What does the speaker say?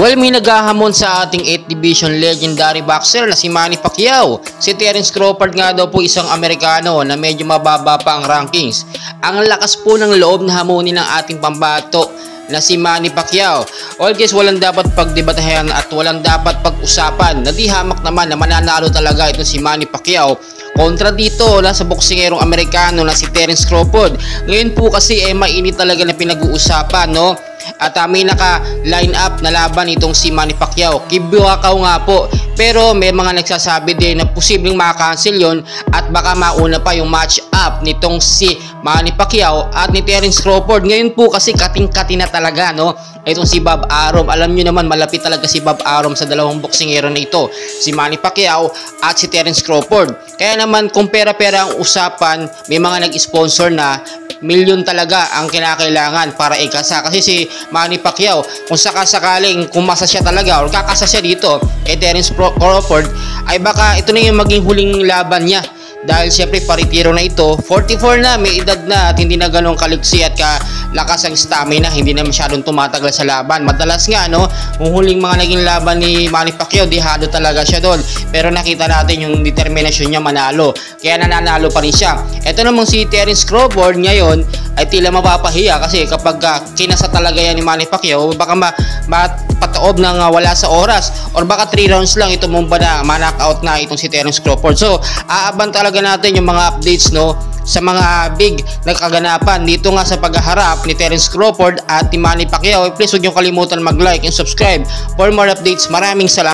Well, may naghahamon sa ating 8th Division legendary boxer na si Manny Pacquiao. Si Terence Crawford nga daw po isang Amerikano na medyo mababa pa ang rankings. Ang lakas po ng loob na hamunin ng ating pambato na si Manny Pacquiao. All guys, walang dapat pagdebatahan at walang dapat pag-usapan na di hamak naman na mananalo talaga ito si Manny Pacquiao kontra dito na sa boksingerong Amerikano na si Terence Crawford. Ngayon po kasi mainit talaga na pinag-uusapan, no? At may naka-line up na laban itong si Manny Pacquiao. Kibuakaw nga po. Pero may mga nagsasabi din na posibleng maka-cancel yon at baka mauna pa yung match up nitong si Manny Pacquiao at ni Terence Crawford. Ngayon po kasi kating-kati na talaga, no? Itong si Bob Arum. Alam nyo naman, malapit talaga si Bob Arum sa dalawang boksingero na ito, si Manny Pacquiao at si Terence Crawford. Kaya naman kung pera-pera ang usapan, may mga nag-sponsor na milyon talaga ang kinakailangan para ikasa. Kasi si Manny Pacquiao, kung sakasakaling kumasa siya talaga o kakasa siya dito kay Terence Crawford, ay baka ito na yung maging huling laban niya. Dahil siyempre paritiro na ito, 44 na, may edad na at hindi na ganun kaliksi at kalakas ang stamina, hindi na masyadong tumatagal sa laban. Madalas nga, no, kung huling mga naging laban ni Manny Pacquiao, dihado talaga siya doon. Pero nakita natin yung determinasyon niya manalo, kaya nananalo pa rin siya. Ito namang si Terence Crawford ngayon ay tila mapapahiya kasi kapag kinasa talaga yan ni Manny Pacquiao, baka mapataob ng wala sa oras or baka 3 rounds lang ito mong ba na ma-knockout na itong si Terence Crawford. So aaban talaga natin yung mga updates, no, sa mga big na kaganapan dito nga sa paghaharap ni Terence Crawford at ni Manny Pacquiao. Please huwag nyo kalimutan mag-like and subscribe for more updates. Maraming salamat.